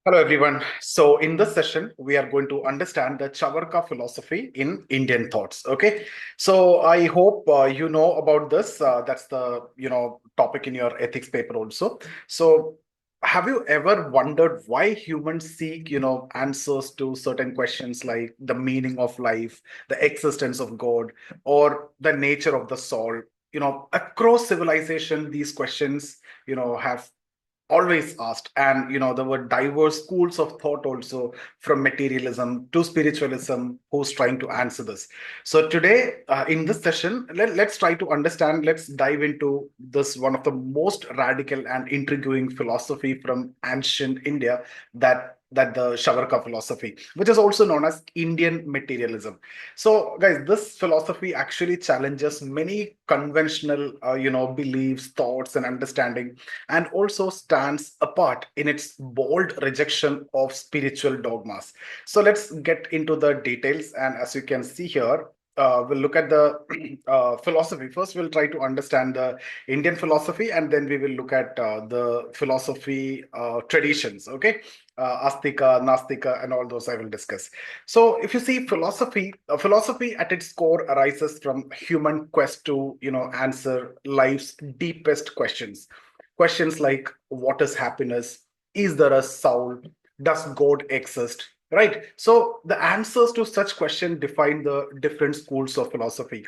Hello, everyone. So, in this session, we are going to understand the Charvaka philosophy in Indian thoughts. Okay. So, I hope you know about this. That's the topic in your ethics paper also. So, have you ever wondered why humans seek answers to certain questions like the meaning of life, the existence of God, or the nature of the soul? Across civilization, these questions have always asked, and there were diverse schools of thought also, from materialism to spiritualism, who's trying to answer this. So today, in this session, let's try to understand, let's dive into this one of the most radical and intriguing philosophy from ancient India, that the Shavarka philosophy, which is also known as Indian materialism. So guys, this philosophy actually challenges many conventional beliefs, thoughts, and understanding, and also stands apart in its bold rejection of spiritual dogmas. So let's get into the details. And as you can see here, we'll look at the philosophy. First, we'll try to understand the Indian philosophy, and then we will look at the philosophy traditions. Okay, Astika, Nastika, and all those I will discuss. So, if you see philosophy, philosophy at its core arises from human quest to answer life's deepest questions. Questions like, what is happiness? Is there a soul? Does God exist? Right. So the answers to such questions define the different schools of philosophy.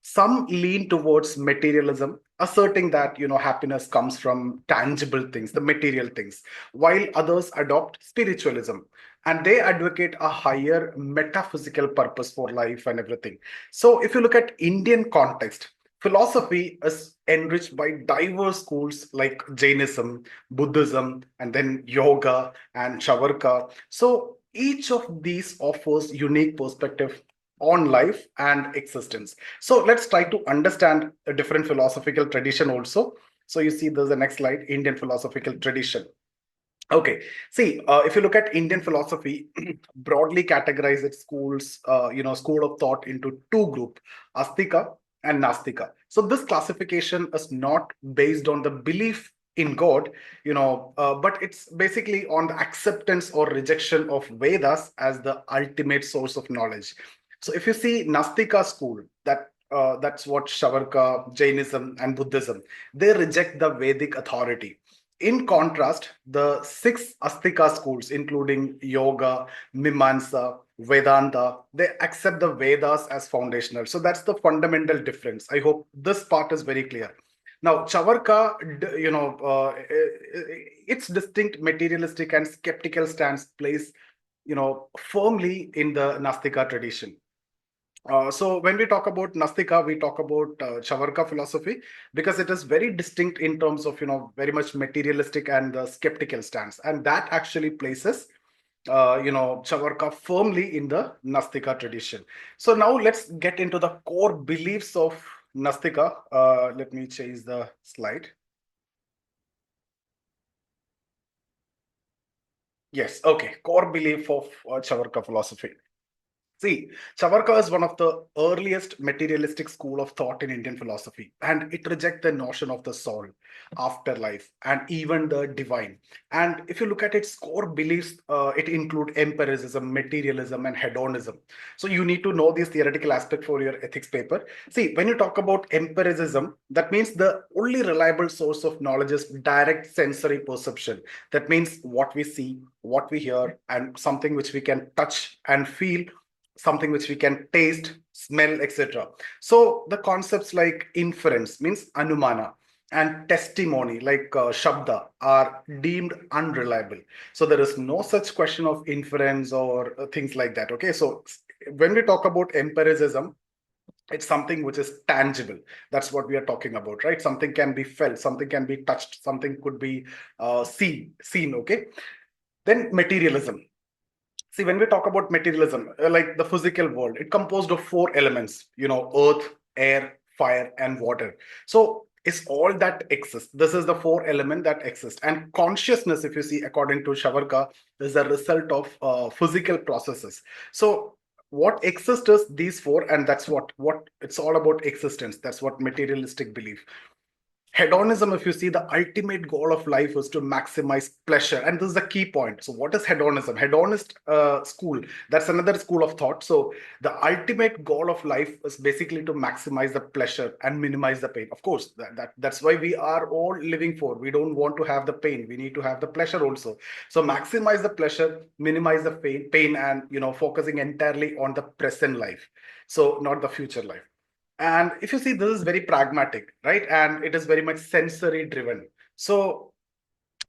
Some lean towards materialism, asserting that happiness comes from tangible things, the material things, while others adopt spiritualism, and they advocate a higher metaphysical purpose for life and everything. So if you look at Indian context, philosophy is enriched by diverse schools like Jainism, Buddhism, and then yoga and Shavarka. So each of these offers unique perspective on life and existence. So let's try to understand a different philosophical tradition also. So you see, there's the next slide, Indian philosophical tradition. Okay, see, if you look at Indian philosophy, broadly categorize its schools, school of thought into two group, Astika and Nastika. So this classification is not based on the belief in God, but it's basically on the acceptance or rejection of Vedas as the ultimate source of knowledge. So if you see Nastika school, that's what Shavarka, Jainism, and Buddhism, they reject the Vedic authority. In contrast, the six Astika schools, including Yoga, Mimamsa, Vedanta, they accept the Vedas as foundational. So that's the fundamental difference. I hope this part is very clear. Now, Chavarka, its distinct materialistic and skeptical stance plays, firmly in the Nastika tradition. So when we talk about Nastika, we talk about Chavarka philosophy, because it is very distinct in terms of very much materialistic and skeptical stance, and that actually places Chavarka firmly in the Nastika tradition. So now let's get into the core beliefs of Nastika. Let me change the slide. Yes, okay. Core belief of Chavarka philosophy. See, Savarkar is one of the earliest materialistic school of thought in Indian philosophy, and it rejects the notion of the soul, afterlife, and even the divine. And if you look at its core beliefs, it include empiricism, materialism, and hedonism. So you need to know this theoretical aspect for your ethics paper. See, when you talk about empiricism, that means the only reliable source of knowledge is direct sensory perception. That means what we see, what we hear, and something which we can touch and feel, something which we can taste, smell, etc. So the concepts like inference means anumana, and testimony like shabda are deemed unreliable. So there is no such question of inference or things like that. Okay, so when we talk about empiricism, it's something which is tangible. That's what we are talking about, right? Something can be felt, something can be touched, something could be seen. Okay, then materialism. See, when we talk about materialism, like the physical world, it composed of four elements, earth, air, fire, and water. So it's all that exists. This is the four element that exist. And consciousness, if you see, according to Shavarka, is a result of physical processes. So what exists is these four, and that's what it's all about, existence. That's what materialistic belief. Hedonism, if you see, the ultimate goal of life is to maximize pleasure, and this is the key point. So what is hedonism? Hedonist school, that's another school of thought. So the ultimate goal of life is basically to maximize the pleasure and minimize the pain. Of course, that's why we are all living for. We don't want to have the pain, we need to have the pleasure also. So maximize the pleasure, minimize the pain, and focusing entirely on the present life, so not the future life. And if you see, this is very pragmatic, right? And it is very much sensory driven. So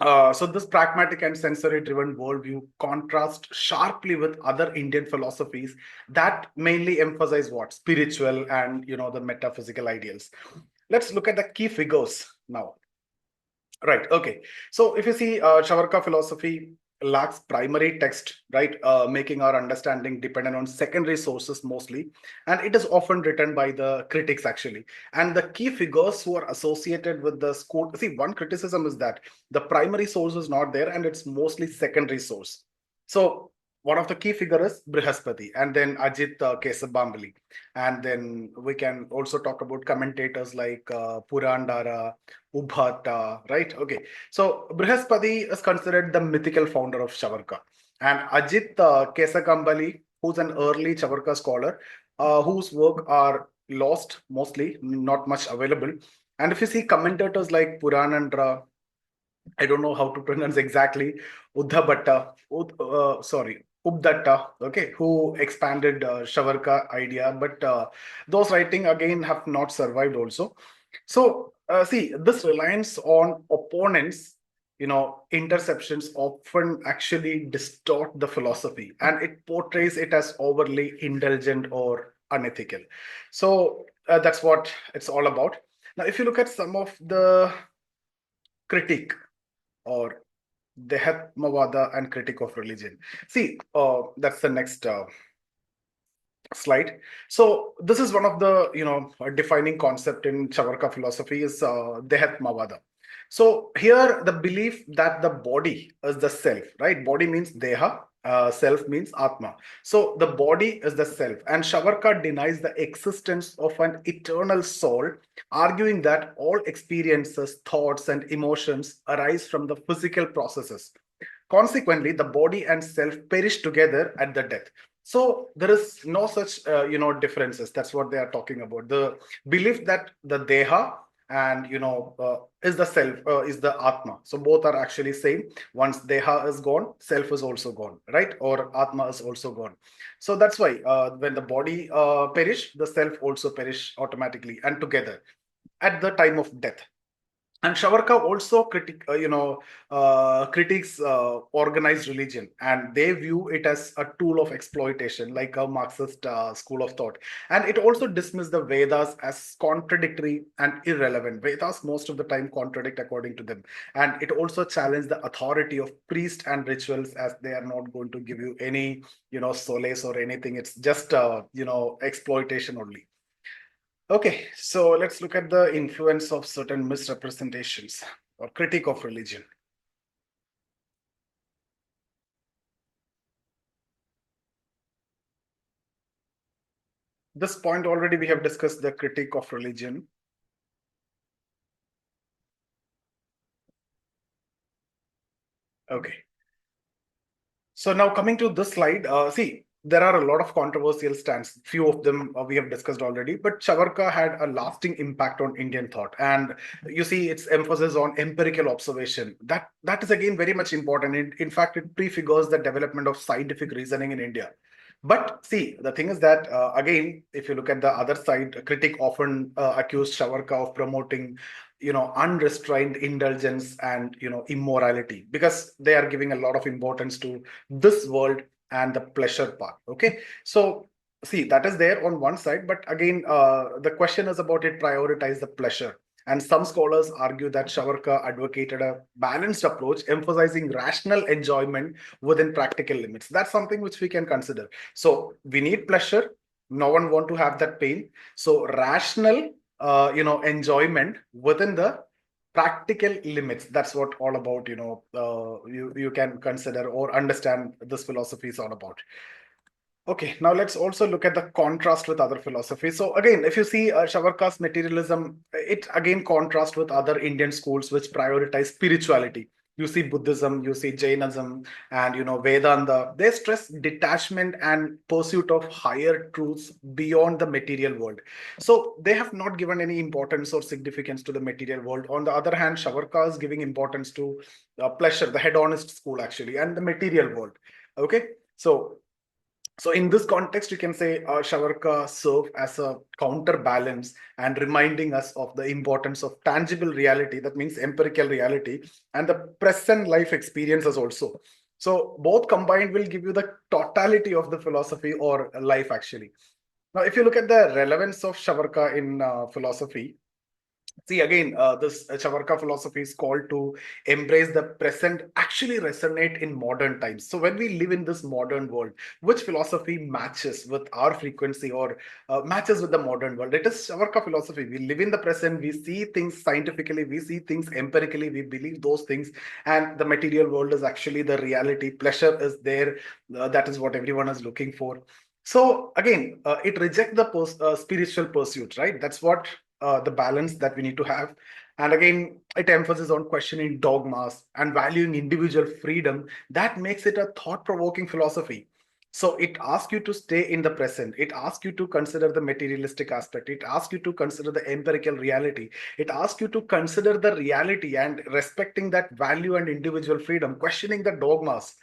so this pragmatic and sensory driven worldview contrasts sharply with other Indian philosophies that mainly emphasize what? Spiritual and the metaphysical ideals. Let's look at the key figures now. Right. Okay. So if you see, Charvaka philosophy lacks primary text, right, making our understanding dependent on secondary sources mostly, and it is often written by the critics actually. And the key figures who are associated with the school. See, one criticism is that the primary source is not there, and it's mostly secondary source. So one of the key figures is Brihaspati, and then Ajit Kesabambali, and then we can also talk about commentators like Purandara, Ubhata, right? Okay. So Brihaspati is considered the mythical founder of Chavarka. And Ajit Kesakambali, who's an early Chavarka scholar, whose work are lost mostly, not much available. And if you see commentators like Puranandra, I don't know how to pronounce exactly, Uddhabhatta, Ubdatta, okay, who expanded Shavarka idea, but those writing again have not survived also. So see, this reliance on opponents, interceptions often actually distort the philosophy, and it portrays it as overly indulgent or unethical. So that's what it's all about. Now, if you look at some of the critique or Dehatmavada and critique of religion. See, that's the next slide. So this is one of the defining concept in Chavarka philosophy is Dehatmavada. So here the belief that the body is the self, right? Body means Deha, self means Atma. So the body is the self, and Shavarka denies the existence of an eternal soul, arguing that all experiences, thoughts, and emotions arise from the physical processes. Consequently, the body and self perish together at the death. So there is no such differences. That's what they are talking about. The belief that the Deha and is the self, is the Atma. So both are actually same. Once Deha is gone, self is also gone, right? Or Atma is also gone. So that's why when the body perish, the self also perish automatically and together at the time of death. And Shavarka also critiques organized religion, and they view it as a tool of exploitation, like a Marxist school of thought. And it also dismisses the Vedas as contradictory and irrelevant. Vedas most of the time contradict according to them, and it also challenges the authority of priest and rituals, as they are not going to give you any solace or anything. It's just exploitation only. Okay, so let's look at the influence of certain misrepresentations or critique of religion. This point already we have discussed the critique of religion. Okay. So now coming to this slide, see, there are a lot of controversial stands. Few of them we have discussed already, but Chavarka had a lasting impact on Indian thought. And you see its emphasis on empirical observation. That is again very much important. In fact, it prefigures the development of scientific reasoning in India. But see, the thing is that again, if you look at the other side, a critic often accused Shavarka of promoting, unrestrained indulgence and immorality, because they are giving a lot of importance to this world and the pleasure part. Okay, so see, that is there on one side, but again, the question is about it prioritize the pleasure. And some scholars argue that Shavarka advocated a balanced approach, emphasizing rational enjoyment within practical limits. That's something which we can consider. So we need pleasure. No one want to have that pain. So rational, enjoyment within the practical limits. That's what all about. You can consider or understand this philosophy is all about. Okay, now let's also look at the contrast with other philosophies. So again, if you see Charvaka's materialism, it again contrasts with other Indian schools which prioritize spirituality. You see Buddhism, you see Jainism, and Vedanta. They stress detachment and pursuit of higher truths beyond the material world. So they have not given any importance or significance to the material world. On the other hand, Charvaka is giving importance to pleasure, the hedonist school actually, and the material world. Okay, so in this context, you can say Shavarka serve as a counterbalance and reminding us of the importance of tangible reality, that means empirical reality, and the present life experiences also. So both combined will give you the totality of the philosophy or life actually. Now, if you look at the relevance of Shavarka in philosophy, see again, this Chavarka philosophy is called to embrace the present, actually resonate in modern times. So when we live in this modern world, which philosophy matches with our frequency or matches with the modern world? It is Chavarka philosophy. We live in the present, we see things scientifically, we see things empirically, we believe those things, and the material world is actually the reality. Pleasure is there. That is what everyone is looking for. So again, it rejects the spiritual pursuit, right? That's what the balance that we need to have. And again, it emphasizes on questioning dogmas and valuing individual freedom. That makes it a thought-provoking philosophy. So it asks you to stay in the present. It asks you to consider the materialistic aspect. It asks you to consider the empirical reality. It asks you to consider the reality and respecting that value and individual freedom, questioning the dogmas.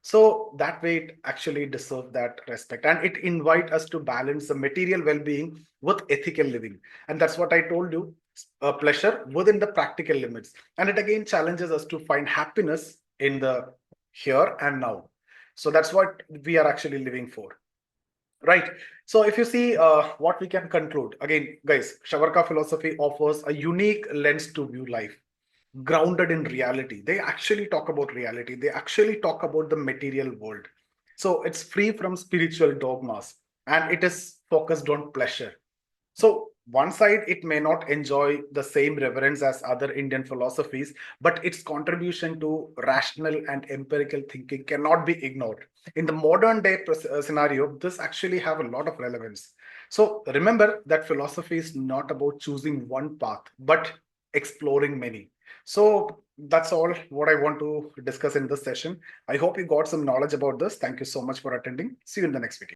So that way it actually deserves that respect. And it invites us to balance the material well-being with ethical living. And that's what I told you, pleasure within the practical limits. And it again challenges us to find happiness in the here and now. So that's what we are actually living for. Right. So if you see what we can conclude, again, guys, Shavarka philosophy offers a unique lens to view life, grounded in reality. They actually talk about reality. They actually talk about the material world. So it's free from spiritual dogmas and it is focused on pleasure. So one side, it may not enjoy the same reverence as other Indian philosophies, but its contribution to rational and empirical thinking cannot be ignored. In the modern day scenario, this actually have a lot of relevance. So remember that philosophy is not about choosing one path, but exploring many. So that's all what I want to discuss in this session. I hope you got some knowledge about this. Thank you so much for attending. See you in the next video.